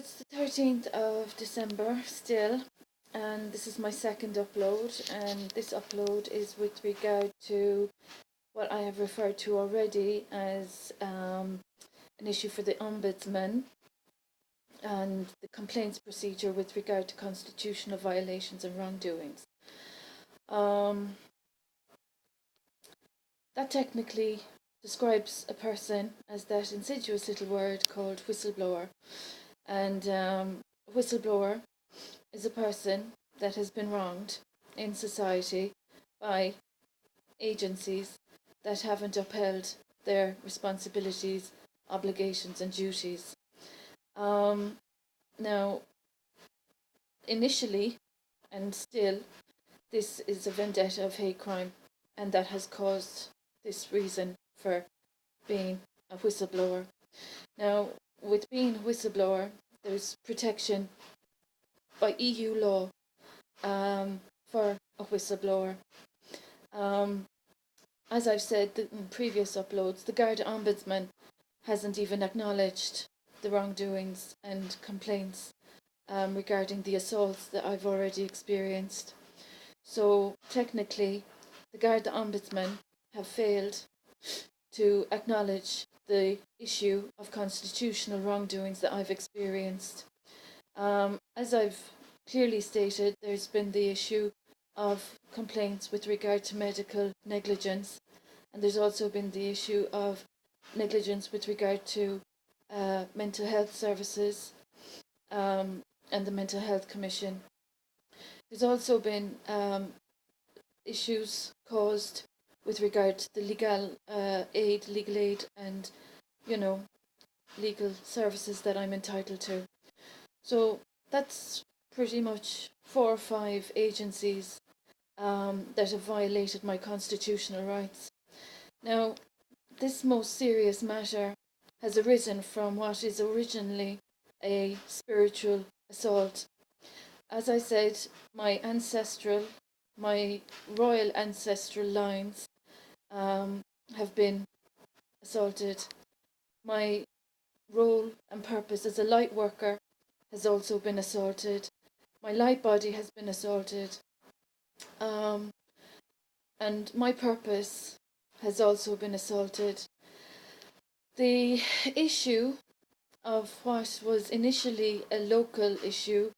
it's the 13th of December still, and this is my second upload, and this upload is with regard to what I have referred to already as an issue for the Ombudsman and the complaints procedure with regard to constitutional violations and wrongdoings. That technically describes a person as that insidious little word called whistleblower. And whistleblower is a person that has been wronged in society by agencies that haven't upheld their responsibilities, obligations and duties. Now, initially and still, this is a vendetta of hate crime, and that has caused this reason for being a whistleblower. Now, with being a whistleblower, there's protection by EU law for a whistleblower. As I've said in previous uploads, the Garda Ombudsman hasn't even acknowledged the wrongdoings and complaints regarding the assaults that I've already experienced. So technically, the Garda Ombudsman have failed to acknowledge the issue of constitutional wrongdoings that I've experienced. As I've clearly stated, there's been the issue of complaints with regard to medical negligence, and there's also been the issue of negligence with regard to mental health services and the Mental Health Commission. There's also been issues caused with regard to the legal aid and, legal services that I'm entitled to. So that's pretty much 4 or 5 agencies that have violated my constitutional rights. Now, this most serious matter has arisen from what is originally a spiritual assault. As I said, my royal ancestral lines have been assaulted. My role and purpose as a light worker has also been assaulted. My light body has been assaulted. And my purpose has also been assaulted. The issue of what was initially a local issue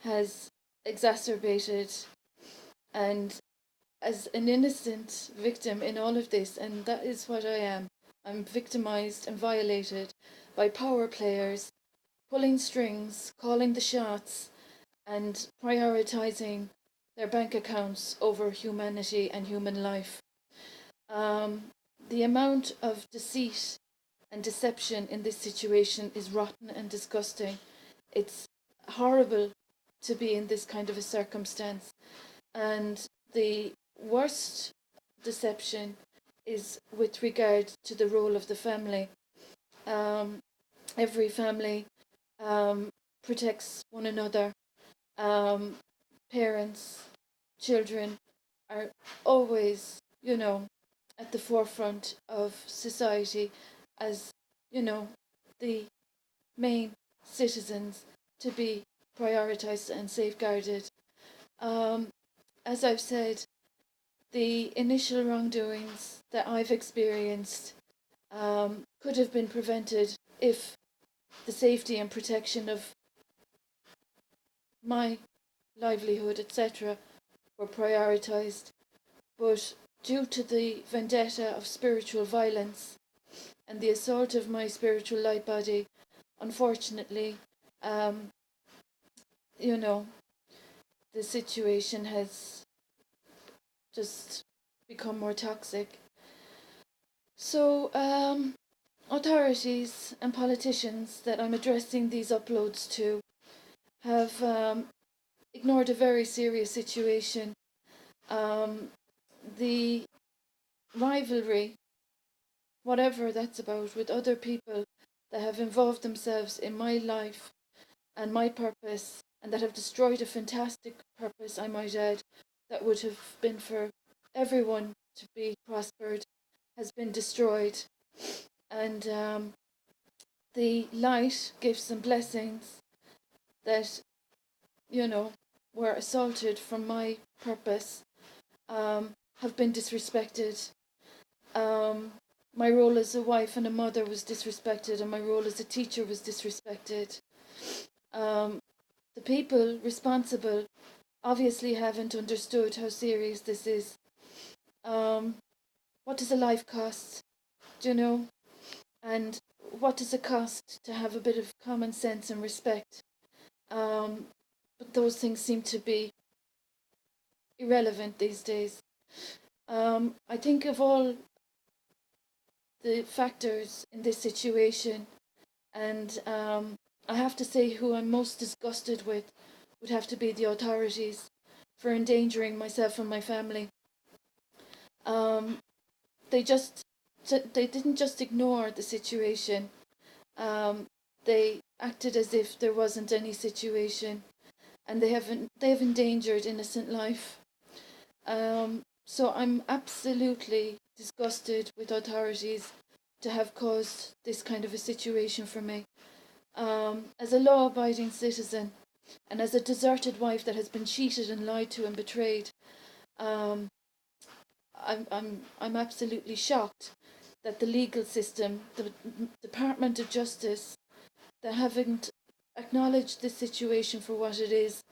has exacerbated, and as an innocent victim in all of this, and that is what I am. I'm victimized and violated by power players, pulling strings, calling the shots, and prioritizing their bank accounts over humanity and human life. The amount of deceit and deception in this situation is rotten and disgusting. It's horrible to be in this kind of a circumstance. And the worst deception is with regard to the role of the family. Every family protects one another. Parents, children are always, at the forefront of society as, the main citizens to be prioritized and safeguarded. As I've said, the initial wrongdoings that I've experienced could have been prevented if the safety and protection of my livelihood, etc., were prioritized. But due to the vendetta of spiritual violence and the assault of my spiritual light body, unfortunately, the situation has just become more toxic. So, authorities and politicians that I'm addressing these uploads to have ignored a very serious situation. The rivalry, whatever that's about, with other people that have involved themselves in my life and my purpose, and that have destroyed a fantastic purpose, I might add, that would have been for everyone to be prospered, has been destroyed. And the light, gifts and blessings that, you know, were assaulted from my purpose, have been disrespected. Um, my role as a wife and a mother was disrespected, and my role as a teacher was disrespected. Um, the people responsible obviously haven't understood how serious this is. Um, what does a life cost? Do you know? And what does it cost to have a bit of common sense and respect? But those things seem to be irrelevant these days. I think of all the factors in this situation, and I have to say who I'm most disgusted with would have to be the authorities for endangering myself and my family. Um, they just they didn't just ignore the situation. Um, they acted as if there wasn't any situation, and they've endangered innocent life. So I'm absolutely disgusted with authorities to have caused this kind of a situation for me. As a law-abiding citizen, and as a deserted wife that has been cheated and lied to and betrayed, um, I'm absolutely shocked that the legal system, the Department of Justice, that haven't acknowledged this situation for what it is,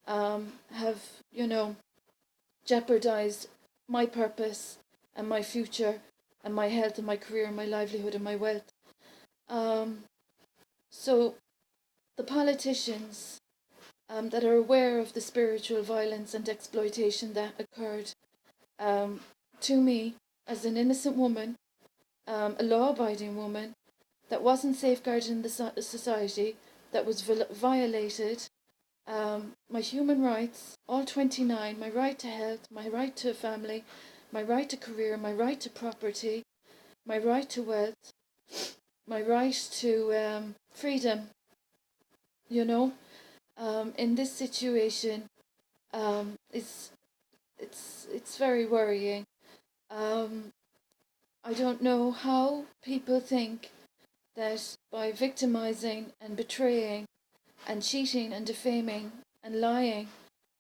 have, jeopardized my purpose and my future and my health and my career and my livelihood and my wealth. Um, so the politicians that are aware of the spiritual violence and exploitation that occurred um, to me as an innocent woman, a law-abiding woman that wasn't safeguarded in the society, that was violated, my human rights, all 29, my right to health, my right to a family, my right to career, my right to property, my right to wealth, my right to freedom, in this situation, it's very worrying. Um, I don't know how people think that by victimizing and betraying and cheating and defaming and lying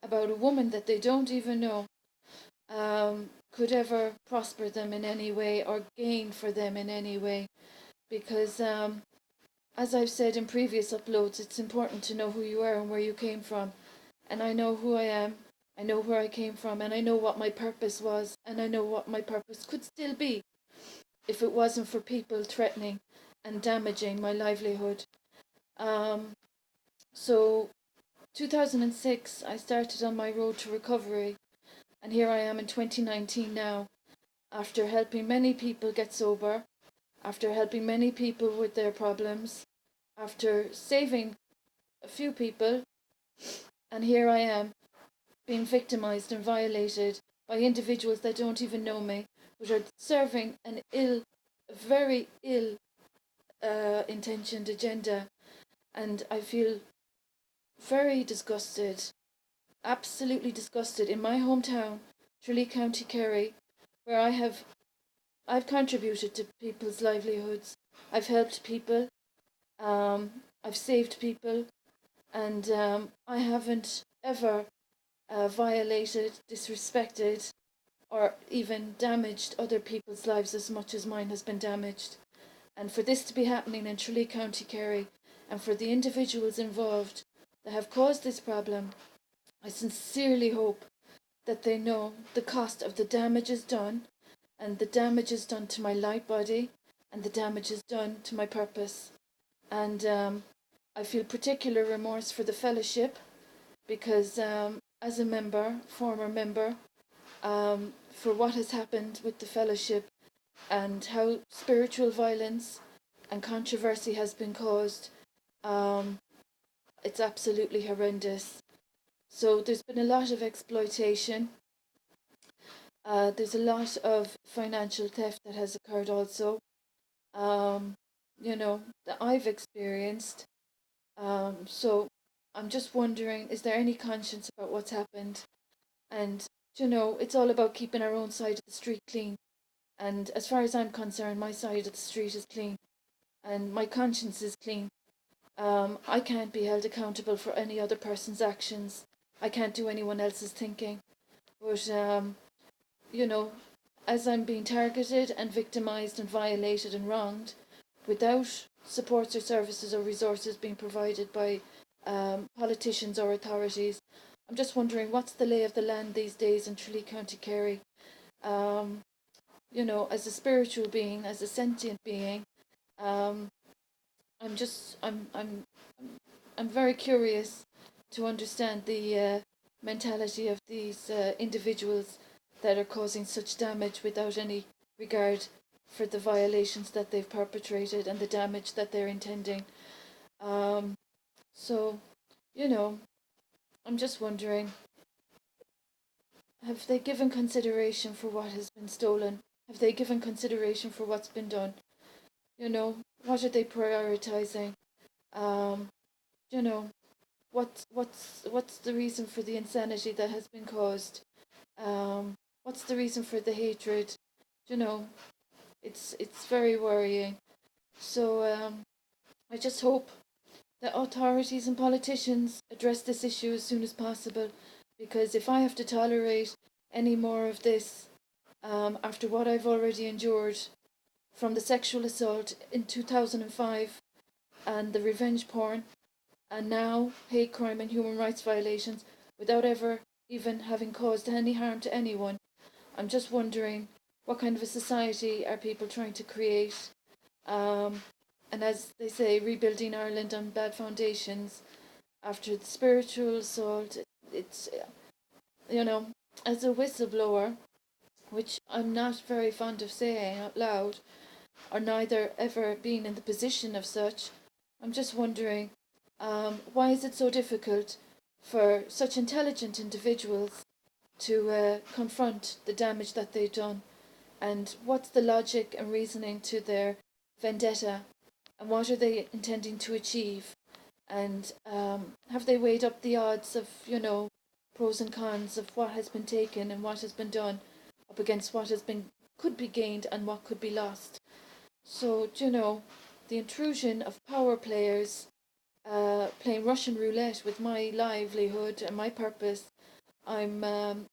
about a woman that they don't even know could ever prosper them in any way or gain for them in any way. Because, as I've said in previous uploads, it's important to know who you are and where you came from. And I know who I am, I know where I came from, and I know what my purpose was, and I know what my purpose could still be if it wasn't for people threatening and damaging my livelihood. Um, so 2006, I started on my road to recovery, and here I am in 2019 now, after helping many people get sober, after helping many people with their problems, after saving a few people, and here I am being victimized and violated by individuals that don't even know me, which are serving a very ill intentioned agenda. And I feel very disgusted, absolutely disgusted in my hometown, Tralee, County Kerry, where I've contributed to people's livelihoods. I've helped people. I've saved people, and I haven't ever violated, disrespected, or even damaged other people's lives as much as mine has been damaged. And for this to be happening in Tralee, County Kerry, and for the individuals involved that have caused this problem, I sincerely hope that they know the cost of the damages done, and the damages done to my light body, and the damages done to my purpose. And I feel particular remorse for the fellowship because as a member, former member, for what has happened with the fellowship and how spiritual violence and controversy has been caused, it's absolutely horrendous. So there's been a lot of exploitation. There's a lot of financial theft that has occurred also, um, that I've experienced. So I'm just wondering, is there any conscience about what's happened? And, it's all about keeping our own side of the street clean. And as far as I'm concerned, my side of the street is clean. And my conscience is clean. I can't be held accountable for any other person's actions. I can't do anyone else's thinking. But, you know, as I'm being targeted and victimised and violated and wronged, without supports or services or resources being provided by politicians or authorities, I'm just wondering what's the lay of the land these days in Tralee, County Kerry. Um, as a spiritual being, as a sentient being, um, I'm just I'm very curious to understand the mentality of these individuals that are causing such damage without any regard for the violations that they've perpetrated and the damage that they're intending. Um, so, you know, I'm just wondering, have they given consideration for what has been stolen? Have they given consideration for what's been done? What are they prioritizing? Um, you know, what's the reason for the insanity that has been caused? What's the reason for the hatred? You know, it's very worrying. So I just hope that authorities and politicians address this issue as soon as possible, because if I have to tolerate any more of this, after what I've already endured from the sexual assault in 2005 and the revenge porn, and now hate crime and human rights violations, without ever even having caused any harm to anyone, I'm just wondering what kind of a society are people trying to create? Um, and as they say, rebuilding Ireland on bad foundations after the spiritual assault. It's, as a whistleblower, which I'm not very fond of saying out loud, or neither ever being in the position of such, I'm just wondering, why is it so difficult for such intelligent individuals to confront the damage that they've done? And what's the logic and reasoning to their vendetta? And what are they intending to achieve? And have they weighed up the odds of, pros and cons of what has been taken and what has been done up against what could be gained and what could be lost? So, the intrusion of power players playing Russian roulette with my livelihood and my purpose, I'm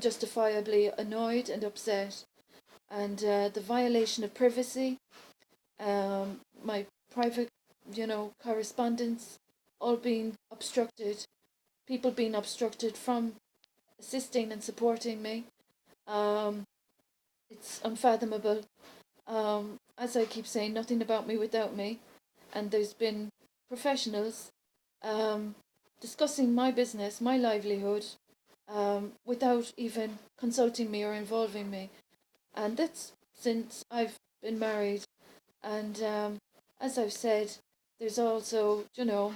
justifiably annoyed and upset. And the violation of privacy, my private, correspondence, all being obstructed, people being obstructed from assisting and supporting me. Um, it's unfathomable. As I keep saying, nothing about me without me. And there's been professionals um, discussing my business, my livelihood, without even consulting me or involving me. And that's since I've been married. And as I've said, there's also, a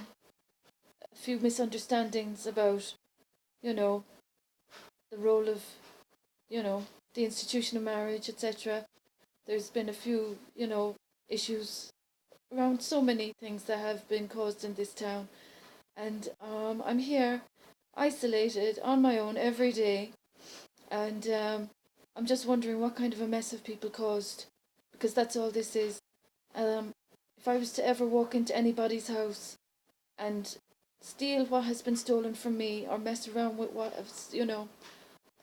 few misunderstandings about, the role of, you know, the institution of marriage, etc. There's been a few, issues around so many things that have been caused in this town. And I'm here, isolated, on my own every day. And I'm just wondering what kind of a mess have people caused. Because that's all this is. If I was to ever walk into anybody's house and steal what has been stolen from me or mess around with what,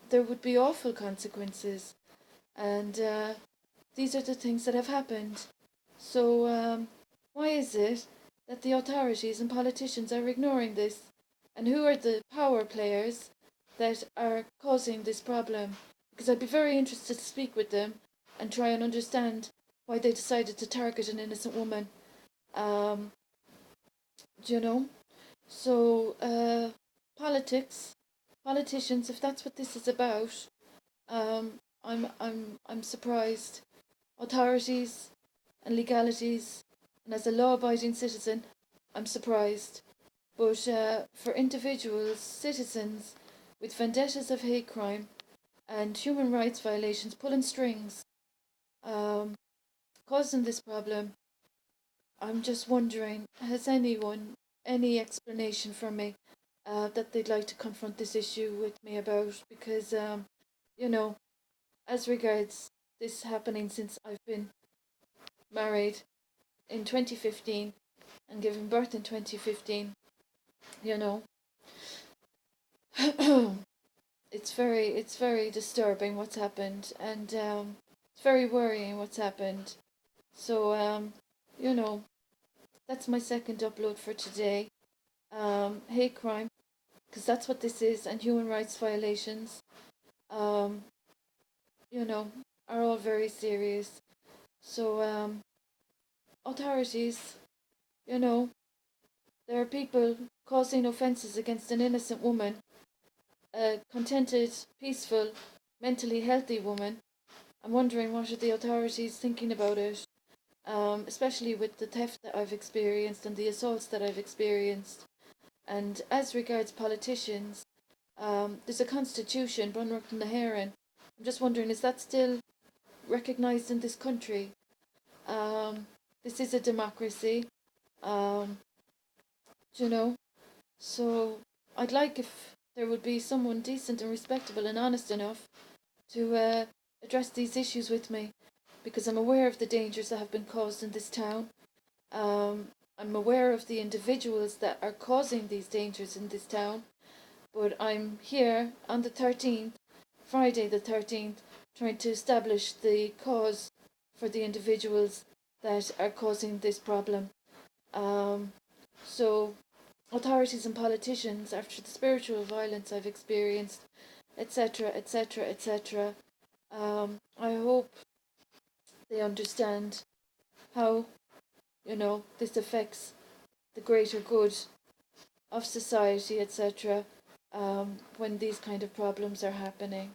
there would be awful consequences. And these are the things that have happened. So why is it that the authorities and politicians are ignoring this? And who are the power players that are causing this problem? Because I'd be very interested to speak with them and try and understand why they decided to target an innocent woman. Um, do you know? So, politicians, if that's what this is about, I'm surprised. Authorities and legalities, and as a law-abiding citizen, I'm surprised. But for individuals, citizens, with vendettas of hate crime and human rights violations pulling strings, um, causing this problem, I'm just wondering, has anyone any explanation for me that they'd like to confront this issue with me about? Because, you know, as regards this happening since I've been married in 2015, and giving birth in 2015, you know, it's very disturbing what's happened, and it's very worrying what's happened. So you know, that's my second upload for today. Hate crime, because that's what this is, and human rights violations, um, you know, are all very serious. So authorities, you know, there are people causing offences against an innocent woman, a contented, peaceful, mentally healthy woman. I'm wondering what are the authorities thinking about it, especially with the theft that I've experienced and the assaults that I've experienced. And as regards politicians, there's a constitution, Bunrock and the Heron. I'm just wondering, is that still recognised in this country? This is a democracy, um, you know, so I'd like if there would be someone decent and respectable and honest enough to address these issues with me, because I'm aware of the dangers that have been caused in this town. Um, I'm aware of the individuals that are causing these dangers in this town, but I'm here on the 13th, Friday the 13th, trying to establish the cause for the individuals that are causing this problem. Um, so, authorities and politicians, after the spiritual violence I've experienced, etc., etc., etc., I hope they understand how, you know, this affects the greater good of society, etc., when these kind of problems are happening.